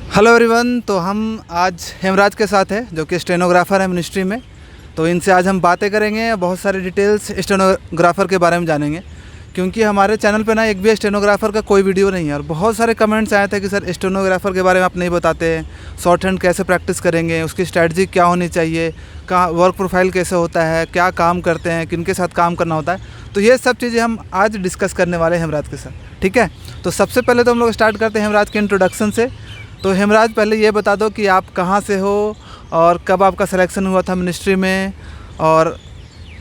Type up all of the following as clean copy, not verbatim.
Hello everyone. तो हम आज हेमराज के साथ है जो कि स्टेनोग्राफ़र है मिनिस्ट्री में। तो इनसे आज हम बातें करेंगे, बहुत सारे डिटेल्स स्टेनोग्राफ़र के बारे में जानेंगे, क्योंकि हमारे चैनल पे ना एक भी स्टेनोग्राफ़र का कोई वीडियो नहीं है और बहुत सारे कमेंट्स आए थे कि सर स्टेनोग्राफ़र के बारे में आप नहीं बताते हैं, शॉर्ट हैंड कैसे प्रैक्टिस करेंगे, उसकी स्ट्रैटेजी क्या होनी चाहिए, कहाँ वर्क प्रोफाइल कैसे होता है, क्या काम करते हैं, किन के साथ काम करना होता है। तो ये सब चीज़ें हम आज डिस्कस करने वाले हैं हेमराज के साथ, ठीक है। तो सबसे पहले तो हम लोग स्टार्ट करते हैं हेमराज के इंट्रोडक्शन से। तो हेमराज, पहले ये बता दो कि आप कहाँ से हो और कब आपका सिलेक्शन हुआ था मिनिस्ट्री में, और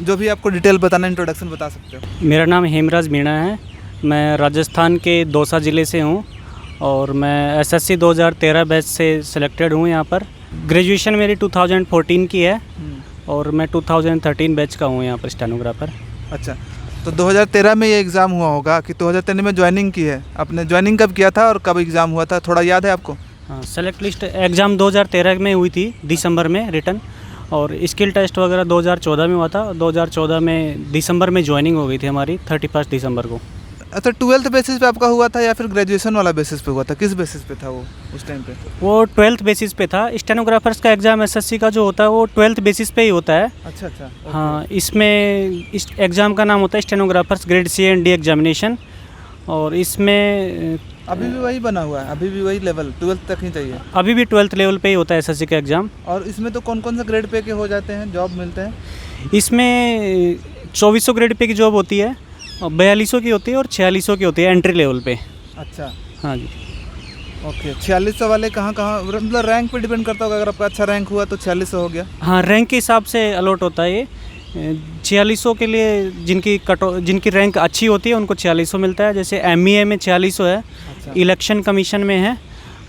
जो भी आपको डिटेल बताना, इंट्रोडक्शन बता सकते हो। मेरा नाम हेमराज मीणा है। मैं राजस्थान के दौसा ज़िले से हूँ और मैं एसएससी 2013 बैच से सिलेक्टेड हूँ यहाँ पर। ग्रेजुएशन मेरी 2014 की है और मैं 2013 बैच का हूँ यहाँ पर स्टेनोग्राफर। अच्छा, तो 2013 में ये एग्ज़ाम हुआ होगा कि 2013 में ज्वाइनिंग की है आपने? ज्वाइनिंग कब किया था और कब एग्ज़ाम हुआ था, थोड़ा याद है आपको? हाँ, सेलेक्ट लिस्ट एग्ज़ाम 2013 में हुई थी दिसंबर में रिटर्न, और स्किल टेस्ट वगैरह 2014 में हुआ था। 2014 में दिसंबर में ज्वाइनिंग हो गई थी हमारी 31 दिसंबर को। अच्छा, 12th बेसिस पे आपका हुआ था या फिर ग्रेजुएशन वाला बेसिस पे हुआ था? किस बेसिस पे था वो उस टाइम पे? वो 12th बेसिस पे था। स्टेनोग्राफर्स का एग्ज़ाम एसएससी का जो होता है वो 12th बेसिस पे ही होता है। अच्छा अच्छा, ओके। हाँ, इसमें इस एग्ज़ाम का नाम होता है stenographers grade C and D examination, और इसमें अभी भी वही बना हुआ है? अभी भी वही लेवल 12th तक ही चाहिए? अभी भी 12th लेवल पे ही होता है एसएससी का एग्ज़ाम। और इसमें तो कौन कौन से ग्रेड पे के हो जाते हैं, जॉब मिलते हैं? इसमें 2400 ग्रेड पे की जॉब होती है, और 4200 की होती है और 4600 की होती है एंट्री लेवल पे। अच्छा, हाँ जी। ओके। 4600 वाले कहाँ कहाँ, मतलब रैंक पे डिपेंड करता होगा? अगर आपका अच्छा रैंक हुआ तो 4600 हो गया? हाँ, रैंक के हिसाब से अलॉट होता है ये। 4600 के लिए जिनकी रैंक अच्छी होती है उनको 4600 मिलता है। जैसे एमईए में 4600 है, अच्छा। इलेक्शन कमीशन में है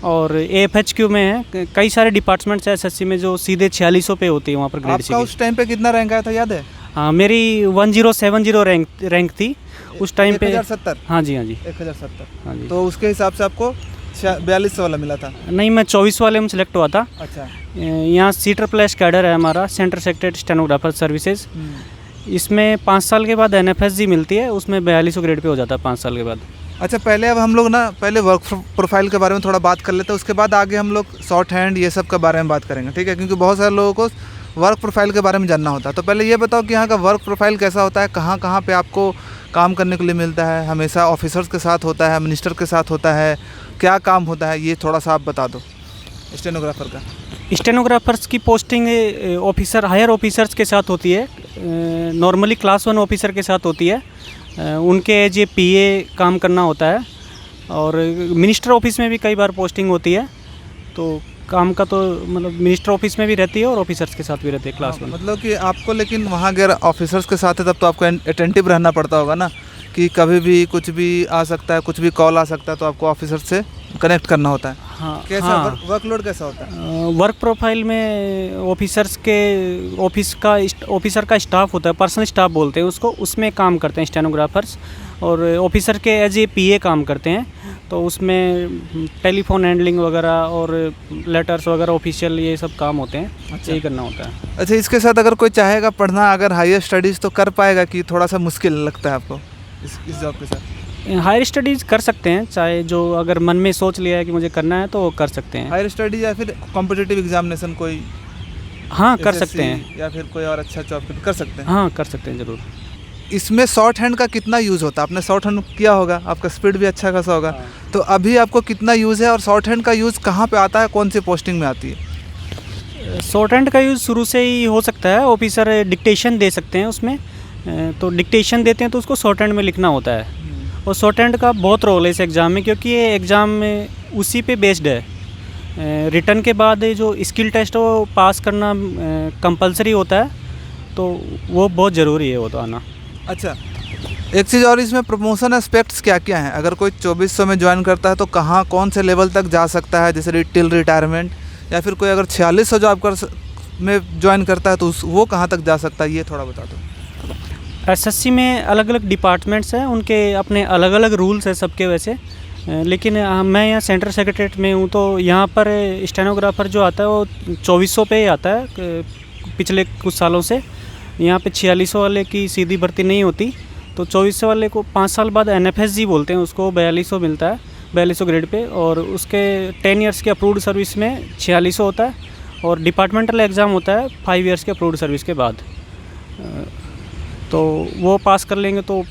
और एएफएचक्यू में है। कई सारे डिपार्टमेंट्स हैं एसएससी में जो सीधे 4600 पे होती है वहाँ पर ग्रेड सी आपका की। उस टाइम पे कितना रैंक आया था, याद है? हाँ, मेरी 1070 रैंक थी उस टाइम पे। 1070? हाँ जी, हाँ जी, 1070। हाँ जी। तो उसके हिसाब से आपको 4200 वाला मिला था? नहीं, मैं 24 वाले में सेलेक्ट हुआ था। अच्छा। यहाँ C++ कैडर है हमारा, सेंटर सेक्रेटरी स्टेनोग्राफर सर्विसेज। इसमें 5 साल के बाद NFSG मिलती है, उसमें 4200 ग्रेड पे हो जाता है 5 साल के बाद। अच्छा, पहले अब हम लोग ना पहले वर्क प्रोफाइल के बारे में थोड़ा बात कर लेते हैं, उसके बाद आगे हम लोग शॉर्ट हैंड ये सब के बारे में बात करेंगे, ठीक है? क्योंकि बहुत सारे लोगों को वर्क प्रोफाइल के बारे में जानना होता है। तो पहले ये बताओ कि यहाँ का वर्क प्रोफाइल कैसा होता है, कहाँ कहाँ पे आपको काम करने के लिए मिलता है? हमेशा ऑफिसर्स के साथ होता है, मिनिस्टर के साथ होता है, क्या काम होता है, ये थोड़ा सा आप बता दो स्टेनोग्राफर का। स्टेनोग्राफर्स की पोस्टिंग ऑफिसर, हायर ऑफिसर्स के साथ होती है। नॉर्मली क्लास 1 ऑफिसर के साथ होती है। उनके एज ए PA काम करना होता है, और मिनिस्टर ऑफिस में भी कई बार पोस्टिंग होती है। तो काम का तो मतलब मिनिस्टर ऑफिस में भी रहती है और ऑफिसर्स के साथ भी रहती है क्लास 1। मतलब कि आपको, लेकिन वहाँ अगर ऑफिसर्स के साथ है तब तो आपको अटेंटिव रहना पड़ता होगा ना, कि कभी भी कुछ भी आ सकता है, कुछ भी कॉल आ सकता है, तो आपको ऑफिसर से कनेक्ट करना होता है। हाँ, कैसा हाँ। वर्कलोड कैसा होता है? वर्क प्रोफाइल में ऑफिसर का स्टाफ होता है, पर्सनल स्टाफ बोलते हैं उसको, उसमें काम करते हैं स्टेनोग्राफर्स, और ऑफिसर के एज ए PA काम करते हैं। तो उसमें टेलीफोन हैंडलिंग वगैरह और लेटर्स वगैरह ऑफिशियल ये सब काम होते हैं। अच्छा, यही करना होता है। अच्छा, इसके साथ अगर कोई चाहेगा पढ़ना, अगर हायर स्टडीज़, तो कर पाएगा कि थोड़ा सा मुश्किल लगता है आपको इस जॉब के साथ? हायर स्टडीज़ कर सकते हैं, चाहे जो अगर मन में सोच लिया है कि मुझे करना है तो वो कर सकते हैं। हायर स्टडी या फिर कॉम्पिटिटिव एग्जामिनेशन कोई? हाँ, कर सकते SSC हैं। या फिर कोई और अच्छा जॉब कर सकते हैं? हाँ, कर सकते हैं ज़रूर। इसमें शॉर्ट हैंड का कितना यूज़ होता है? आपने शॉर्ट हैंड किया होगा, आपका स्पीड भी अच्छा खासा होगा। हाँ। तो अभी आपको कितना यूज़ है और शॉर्ट हैंड का यूज़ कहाँ पे आता है, कौन सी पोस्टिंग में आती है? शॉर्ट हैंड का यूज़ शुरू से ही हो सकता है। ऑफिसर डिक्टेशन दे सकते हैं उसमें, तो डिक्टेशन देते हैं तो उसको शॉर्ट हैंड में लिखना होता है। और शॉर्ट हैंड का बहुत रोल है इस एग्ज़ाम में, क्योंकि ये एग्ज़ाम में उसी पे बेस्ड है। रिटर्न के बाद जो स्किल टेस्ट है वो पास करना कंपलसरी होता है, तो वो बहुत ज़रूरी है वो तो आना। अच्छा, एक चीज़ और, इसमें प्रमोशन एस्पेक्ट्स क्या क्या हैं? अगर कोई 2400 में ज्वाइन करता है तो कहाँ, कौन से लेवल तक जा सकता है, जैसे टिल रिटायरमेंट, या फिर कोई अगर 4600 जॉब में ज्वाइन करता है तो वो कहाँ तक जा सकता है, ये थोड़ा बता दो। एसएससी में अलग अलग डिपार्टमेंट्स हैं, उनके अपने अलग अलग रूल्स हैं सबके वैसे। लेकिन मैं यहाँ सेंटर सेक्रेटरीट में हूँ, तो यहाँ पर स्टेनोग्राफर जो आता है वो 2400 पे ही आता है पिछले कुछ सालों से। यहाँ पे 4600 वाले की सीधी भर्ती नहीं होती, तो 2400 वाले को 5 साल बाद NFSG बोलते हैं उसको, 4200 मिलता है। 4200 ग्रेड पे, और उसके 10 ईयर्स के अप्रूव्ड सर्विस में 4600 होता है, और डिपार्टमेंटल एग्ज़ाम होता है 5 ईयर्स के अप्रूव्ड सर्विस के बाद। तो वो पास कर लेंगे तो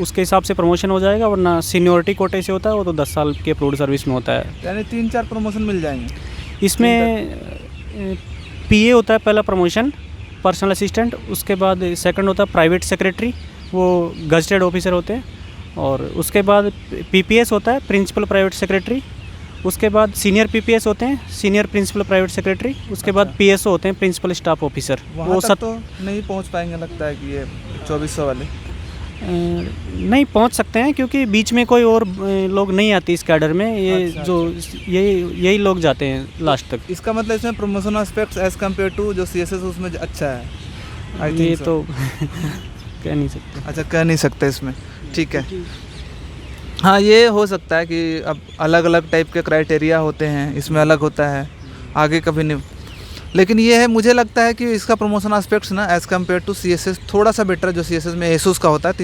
उसके हिसाब से प्रमोशन हो जाएगा, वरना सीनियोरिटी कोटे से होता है, वो तो 10 साल की अप्रूव्ड सर्विस में होता है। यानी 3-4 प्रमोशन मिल जाएंगे इसमें पीए होता है पहला प्रमोशन, पर्सनल असिस्टेंट, उसके बाद सेकंड होता है प्राइवेट सेक्रेटरी, वो गजटेड ऑफिसर होते हैं, और उसके बाद पीपीएस होता है प्रिंसिपल प्राइवेट सेक्रेटरी, उसके बाद सीनियर पीपीएस होते हैं सीनियर प्रिंसिपल प्राइवेट सेक्रेटरी, उसके बाद पीएसओ होते हैं प्रिंसिपल स्टाफ ऑफिसर। वो सब तो नहीं पहुंच पाएंगे लगता है कि ये 2400 वाले नहीं पहुंच सकते हैं, क्योंकि बीच में कोई और लोग नहीं आते इस कैडर में, ये अच्छा, जो यही लोग जाते हैं लास्ट तक। इसका मतलब इसमें promotion aspects as compare to जो सीएसएस उसमें अच्छा है, आई ये थिंक तो कह नहीं सकते। अच्छा, कह नहीं सकते इसमें, ठीक है। हाँ, ये हो सकता है कि अब अलग अलग टाइप के क्राइटेरिया होते हैं, इसमें अलग होता है, आगे कभी नहीं। लेकिन ये है, मुझे लगता है कि इसका प्रमोशन एस्पेक्ट्स ना एज़ कम्पेयर टू सीएसएस थोड़ा सा बेटर है। जो सीएसएस में एसोस का होता है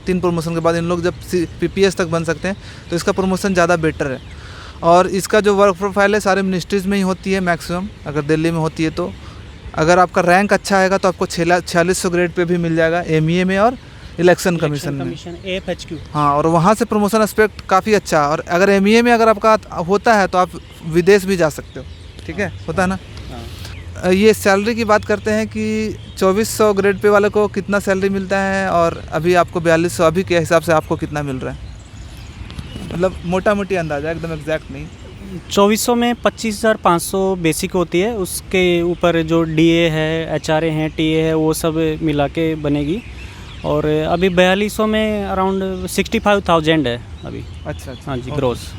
3 प्रमोशन के बाद इन लोग जब पीपीएस तक बन सकते हैं, तो इसका प्रमोशन ज़्यादा बेटर है। और इसका जो वर्क प्रोफाइल है सारे मिनिस्ट्रीज़ में ही होती है मैक्सिमम, अगर दिल्ली में होती है तो। अगर आपका रैंक अच्छा आएगा तो आपको 4600 ग्रेड पे भी मिल जाएगा एमईए में और इलेक्शन कमीशन में। AFHQ। हाँ, और वहाँ से प्रमोशन एस्पेक्ट काफ़ी अच्छा है। और अगर एमईए में अगर आपका होता है तो आप विदेश भी जा सकते हो, ठीक है, होता है ना। ये सैलरी की बात करते हैं कि 2400 ग्रेड पे वाले को कितना सैलरी मिलता है, और अभी आपको 4200, अभी के हिसाब से आपको कितना मिल रहा है, मतलब मोटा मोटी अंदाज़ा, एकदम एग्जैक्ट नहीं। 2400 में 25,500 बेसिक होती है, उसके ऊपर जो डीए है, एचआरए हैं, टीए है, वो सब मिला के बनेगी। और अभी 4200 में अराउंड 65,000 है अभी। अच्छा, हाँ जी, ग्रोस।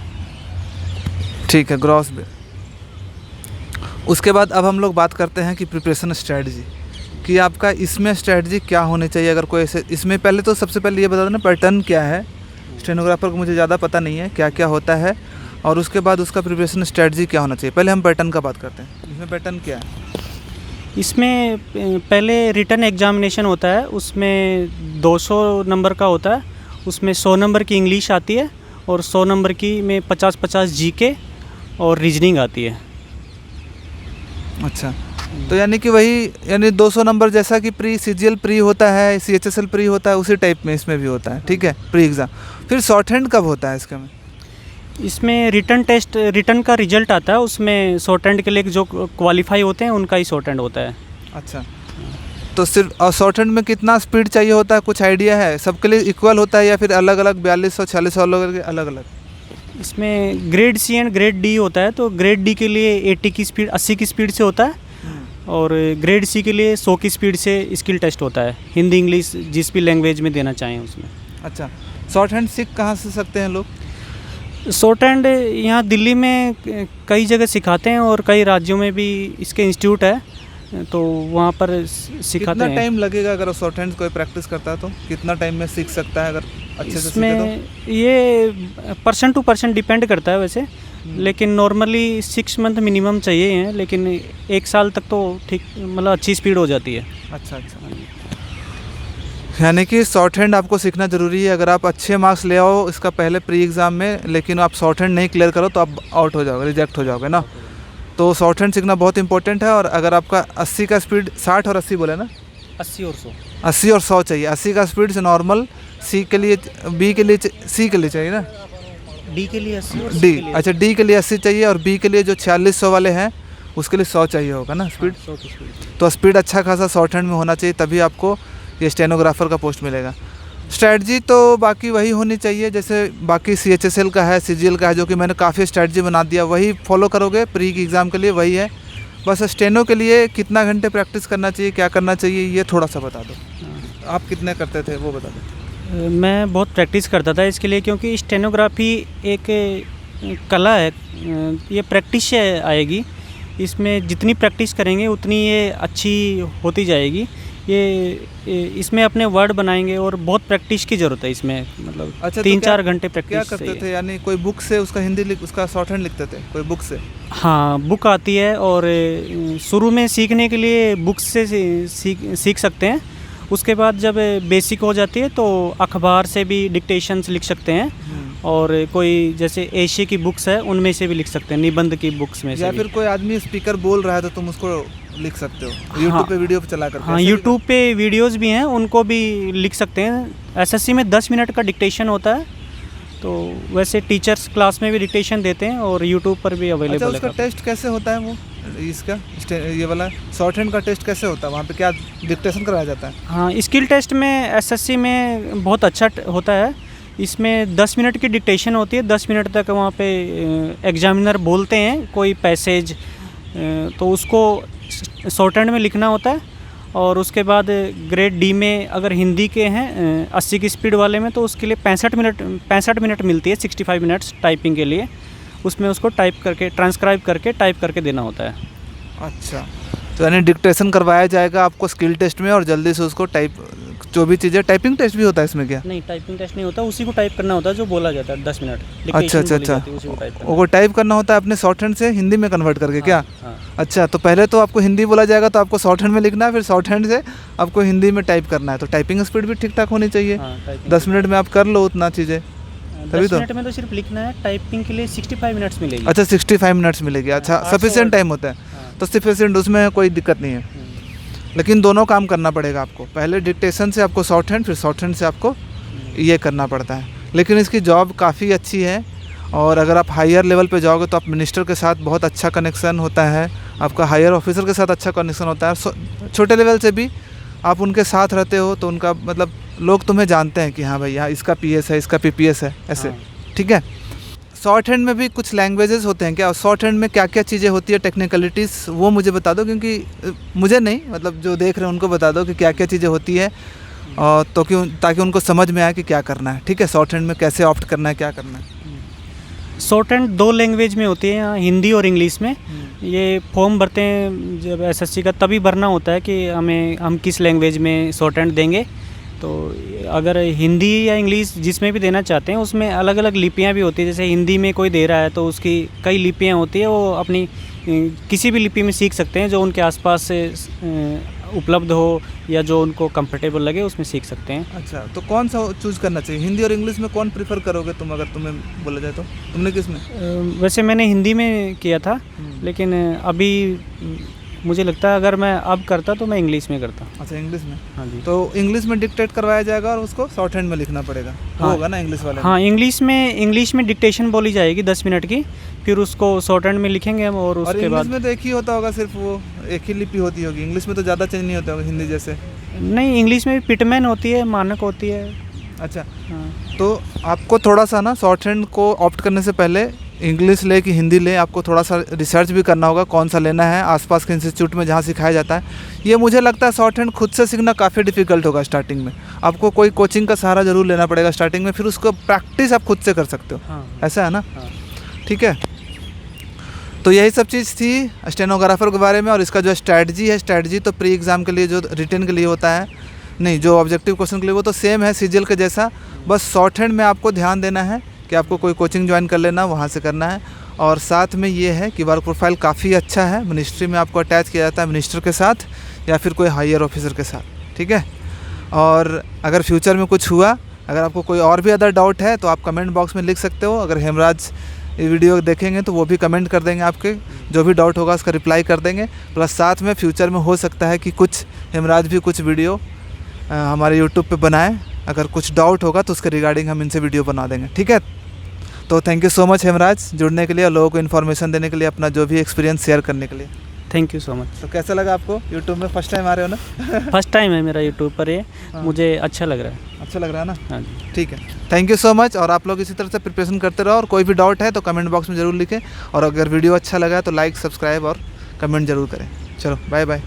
ठीक है, ग्रॉस पे। उसके बाद अब हम लोग बात करते हैं कि प्रिपरेशन स्ट्रेटजी, कि आपका इसमें स्ट्रेटजी क्या होनी चाहिए। अगर कोई ऐसे इसमें, पहले तो सबसे पहले ये बता देना पैटर्न क्या है। स्टेनोग्राफर को मुझे ज़्यादा पता नहीं है क्या क्या होता है, और उसके बाद उसका प्रिपरेशन स्ट्रेटजी क्या होना चाहिए। पहले हम पैटर्न का बात करते हैं। इसमें पैटर्न क्या है? इसमें पहले रिटन एग्जामिनेशन होता है, उसमें 200 नंबर का होता है, उसमें 100 नंबर की इंग्लिश आती है, और 100 नंबर की में 50-50 जीके और रीजनिंग आती है। अच्छा, तो यानी कि वही, यानी 200 नंबर जैसा कि प्री सीजीएल प्री होता है, सीएचएसएल प्री होता है, उसी टाइप में इसमें भी होता है, ठीक है, प्री एग्ज़ाम। फिर शॉर्ट हैंड कब होता है इसके में? इसमें रिटन का रिजल्ट आता है, उसमें शॉर्ट हैंड के लिए जो क्वालिफाई होते हैं उनका ही शॉर्ट हैंड होता है। अच्छा, तो सिर्फ और शॉर्ट हैंड में कितना स्पीड चाहिए होता है, कुछ आइडिया है? सबके लिए इक्वल होता है या फिर अलग अलग 4200 4600 लोगों के अलग अलग? इसमें grade C and grade D होता है, तो ग्रेड डी के लिए 80 की स्पीड 80 की स्पीड से होता है, और ग्रेड सी के लिए 100 की स्पीड से स्किल टेस्ट होता है, हिंदी इंग्लिश जिस भी लैंग्वेज में देना चाहें उसमें। अच्छा, शॉर्ट हैंड सीख कहाँ से सकते हैं लोग? शॉर्ट हैंड यहाँ दिल्ली में कई जगह सिखाते हैं, और कई राज्यों में भी इसके इंस्टीट्यूट है, तो वहाँ पर सिखाते हैं। कितना टाइम लगेगा अगर शॉर्ट हैंड कोई प्रैक्टिस करता है तो कितना टाइम में सीख सकता है अगर अच्छे से सीखे इसमें ये पर्सन टू पर्सन डिपेंड करता है वैसे, लेकिन नॉर्मली 6 मंथ मिनिमम चाहिए हैं, लेकिन 1 साल तक तो ठीक, मतलब अच्छी स्पीड हो जाती है। अच्छा, यानी कि शॉर्ट हैंड आपको सीखना ज़रूरी है। अगर आप अच्छे मार्क्स ले आओ इसका पहले प्री एग्ज़ाम में, लेकिन आप शॉर्ट हैंड नहीं क्लियर करो तो आप आउट हो जाओगे, रिजेक्ट हो जाओगे ना। तो शॉर्ट हैंड सीखना बहुत इंपॉर्टेंट है। और अगर आपका 80 का स्पीड, 60 और 80 बोले ना, 80 और 100 80 और 100 चाहिए। 80 का स्पीड से नॉर्मल, सी के लिए, बी के लिए, सी के लिए चाहिए ना, डी के लिए 80 और डी, अच्छा डी के लिए 80 चाहिए, और बी के लिए जो 4600 वाले हैं उसके लिए 100 चाहिए होगा ना स्पीड। 100 की स्पीड। तो स्पीड अच्छा खासा शॉर्ट हैंड में होना चाहिए, तभी आपको ये स्टेनोग्राफर का पोस्ट मिलेगा। स्ट्रैटजी तो बाकी वही होनी चाहिए जैसे बाकी सीएचएसएल का है, सीजीएल का है, जो कि मैंने काफ़ी स्ट्रैटजी बना दिया, वही फॉलो करोगे प्री की एग्ज़ाम के लिए, वही है। बस स्टेनो के लिए कितना घंटे प्रैक्टिस करना चाहिए, क्या करना चाहिए, ये थोड़ा सा बता दो। आप कितने करते थे वो बता दो। मैं बहुत प्रैक्टिस करता था इसके लिए, क्योंकि स्टेनोग्राफी एक कला है, ये प्रैक्टिस से आएगी। इसमें जितनी प्रैक्टिस करेंगे उतनी ये अच्छी होती जाएगी। ये इसमें अपने वर्ड बनाएंगे, और बहुत प्रैक्टिस की ज़रूरत है इसमें, मतलब अच्छा, 3-4 घंटे प्रैक्टिस। क्या करते थे, यानी कोई बुक से उसका हिंदी उसका शॉर्ट हैंड लिखते थे कोई बुक से? हाँ, बुक आती है, और शुरू में सीखने के लिए बुक से सीख सकते हैं। उसके बाद जब बेसिक हो जाती है तो अखबार से भी डिक्टेशंस लिख सकते हैं, और कोई जैसे एशिया की बुक्स है उनमें से भी लिख सकते हैं, निबंध की बुक्स में से या भी। फिर कोई आदमी स्पीकर बोल रहा है तो तुम उसको लिख सकते हो यूट्यूब पे वीडियो पे चला करके। हाँ, ऐसे भी यूट्यूब पे वीडियोस भी हैं, उनको भी लिख सकते हैं। एसएससी में 10 मिनट का डिक्टेशन होता है, तो वैसे टीचर्स क्लास में भी डिक्टेशन देते हैं और यूट्यूब पर भी अच्छा, अवेलेबल उसका है। टेस्ट कैसे होता है वो इसका ये वाला शॉर्ट हैंड का टेस्ट कैसे होता है, वहाँ पे क्या डिक्टेशन कराया जाता है? हाँ, स्किल टेस्ट में एसएससी में बहुत अच्छा होता है। इसमें 10 मिनट की डिक्टेशन होती है, 10 मिनट तक वहाँ पे एग्जामिनर बोलते हैं कोई पैसेज, तो उसको शॉर्ट हैंड में लिखना होता है। और उसके बाद ग्रेड डी में अगर हिंदी के हैं 80 की स्पीड वाले में, तो उसके लिए 65 मिनट मिलती है, 65 मिनट्स टाइपिंग के लिए। उसमें उसको टाइप करके, ट्रांसक्राइब करके, टाइप करके देना होता है। अच्छा, तो यानी डिक्टेशन करवाया जाएगा आपको स्किल टेस्ट में और जल्दी से उसको टाइप, जो भी चीज़ें, टाइपिंग टेस्ट भी होता है इसमें क्या? नहीं, टाइपिंग टेस्ट नहीं होता, उसी को टाइप करना होता है जो बोला जाता है 10 मिनट। अच्छा अच्छा अच्छा, वो टाइप करना होता है अपने शॉर्ट हैंड से हिंदी में कन्वर्ट करके क्या? हाँ। अच्छा, तो पहले तो आपको हिंदी बोला जाएगा तो आपको शॉर्ट हैंड में लिखना है, फिर शॉर्ट हैंड से आपको हिंदी में टाइप करना है। तो टाइपिंग स्पीड भी ठीक ठाक होनी चाहिए। 10 मिनट में आप कर लो उतना चीज़ें, तभी 10 तो। मिनट में तो सिर्फ लिखना है, टाइपिंग के लिए 65 मिनट्स मिलेगी। अच्छा, 65 मिनट्स मिलेगी। अच्छा, 800 सफिशिएंट टाइम होता है, हाँ। तो सफिशिएंट, उसमें कोई दिक्कत नहीं है। लेकिन दोनों काम करना पड़ेगा आपको, पहले डिक्टेशन से आपको शॉर्ट हैंड, फिर शॉर्ट हैंड से आपको ये करना पड़ता है। लेकिन इसकी जॉब काफ़ी अच्छी है, और अगर आप हायर लेवल पे जाओगे तो आप मिनिस्टर के साथ बहुत अच्छा कनेक्शन होता है, आपका हायर ऑफिसर के साथ अच्छा कनेक्शन होता है। छोटे लेवल से भी आप उनके साथ रहते हो तो उनका मतलब लोग तुम्हें जानते हैं कि हाँ भाई यहाँ इसका पीएस है, इसका पीपीएस है, ऐसे। ठीक है। शॉर्ट हैंड में भी कुछ लैंग्वेजेस होते हैं क्या? शॉर्ट हैंड में क्या क्या चीज़ें होती है, टेक्निकलिटीज़, वो मुझे बता दो, क्योंकि मुझे नहीं, मतलब जो देख रहे हैं उनको बता दो कि क्या क्या चीज़ें होती है, और तो क्यों, ताकि उनको समझ में आए कि क्या करना है। ठीक है, शॉर्ट हैंड में कैसे ऑप्ट करना है, क्या करना है। शॉर्ट हैंड 2 लैंग्वेज में होती है, यहाँ हिंदी और इंग्लिश में। ये फॉर्म भरते हैं जब एसएससी का, तभी भरना होता है कि हम किस लैंग्वेज में शॉर्ट हैंड देंगे। तो अगर हिंदी या इंग्लिश जिसमें भी देना चाहते हैं, उसमें अलग अलग लिपियाँ भी होती है। जैसे हिंदी में कोई दे रहा है तो उसकी कई लिपियाँ होती है, वो अपनी किसी भी लिपि में सीख सकते हैं जो उनके आसपास से उपलब्ध हो या जो उनको कंफर्टेबल लगे उसमें सीख सकते हैं। अच्छा, तो कौन सा चूज़ करना चाहिए, हिंदी और इंग्लिश में कौन प्रीफर करोगे तुम, अगर तुम्हें बोला जाए तो? तुमने किस में? वैसे मैंने हिंदी में किया था, लेकिन अभी मुझे लगता है अगर मैं अब करता तो मैं इंग्लिश में करता। अच्छा, इंग्लिश में। हाँ जी। तो इंग्लिश में डिक्टेट करवाया जाएगा और उसको शॉर्ट हैंड में लिखना पड़ेगा। हाँ, होगा ना इंग्लिश वाले? हाँ, इंग्लिश में डिक्टेशन बोली जाएगी 10 मिनट की, फिर उसको शॉर्ट हैंड में लिखेंगे हम। और उसके बाद इंग्लिश में तो एक ही होता होगा, सिर्फ वो एक ही लिपि होती होगी। इंग्लिश में तो ज़्यादा चेंज नहीं होता होगा हिंदी जैसे? नहीं, इंग्लिश में पिटमैन होती है, मानक होती है। अच्छा, हाँ। तो आपको थोड़ा सा ना शॉर्ट हैंड को ऑप्ट करने से पहले इंग्लिश ले कि हिंदी ले, आपको थोड़ा सा रिसर्च भी करना होगा कौन सा लेना है, आसपास के इंस्टीट्यूट में जहाँ सिखाया जाता है। ये मुझे लगता है शॉर्ट हैंड खुद से सीखना काफ़ी डिफ़िकल्ट होगा स्टार्टिंग में। आपको कोई कोचिंग का सहारा ज़रूर लेना पड़ेगा स्टार्टिंग में, फिर उसको प्रैक्टिस आप खुद से कर सकते हो। हाँ। ऐसा है ना? हाँ। ठीक है, तो यही सब चीज़ थी स्टेनोग्राफर के बारे में। और इसका जो स्ट्रैटेजी है, स्ट्रैटेजी तो प्री एग्ज़ाम के लिए, जो रिटन के लिए होता है, नहीं, जो ऑब्जेक्टिव क्वेश्चन के लिए, वो तो सेम है सीजीएल के जैसा। बस शॉर्ट हैंड में आपको ध्यान देना है कि आपको कोई कोचिंग ज्वाइन कर लेना, वहाँ से करना है। और साथ में ये है कि वर्क प्रोफाइल काफ़ी अच्छा है, मिनिस्ट्री में आपको अटैच किया जाता है मिनिस्टर के साथ या फिर कोई हायर ऑफिसर के साथ। ठीक है, और अगर फ्यूचर में कुछ हुआ, अगर आपको कोई और भी अदर डाउट है तो आप कमेंट बॉक्स में लिख सकते हो। अगर हेमराज ये वीडियो देखेंगे तो वो भी कमेंट कर देंगे, आपके जो भी डाउट होगा उसका रिप्लाई कर देंगे। प्लस साथ में फ्यूचर में हो सकता है कि कुछ हेमराज भी कुछ वीडियो हमारे यूट्यूब पे बनाए। अगर कुछ डाउट होगा तो उसके रिगार्डिंग हम इनसे वीडियो बना देंगे। ठीक है, तो thank you so much Hemraj जुड़ने के लिए और लोगों को इन्फॉर्मेशन देने के लिए, अपना जो भी एक्सपीरियंस शेयर करने के लिए। Thank you so much. तो कैसा लगा आपको यूट्यूब में? फर्स्ट टाइम आ रहे हो ना? फर्स्ट टाइम है मेरा यूट्यूब पर ये। हाँ। मुझे अच्छा लग रहा है। अच्छा लग रहा है ना? हाँ जी। ठीक है, थैंक यू सो मच। और आप लोग इसी तरह से प्रिपरेशन करते रहो, और कोई भी डाउट है तो कमेंट बॉक्स में ज़रूर लिखें। और अगर वीडियो अच्छा लगा तो लाइक, सब्सक्राइब और कमेंट ज़रूर करें। चलो, बाय बाय।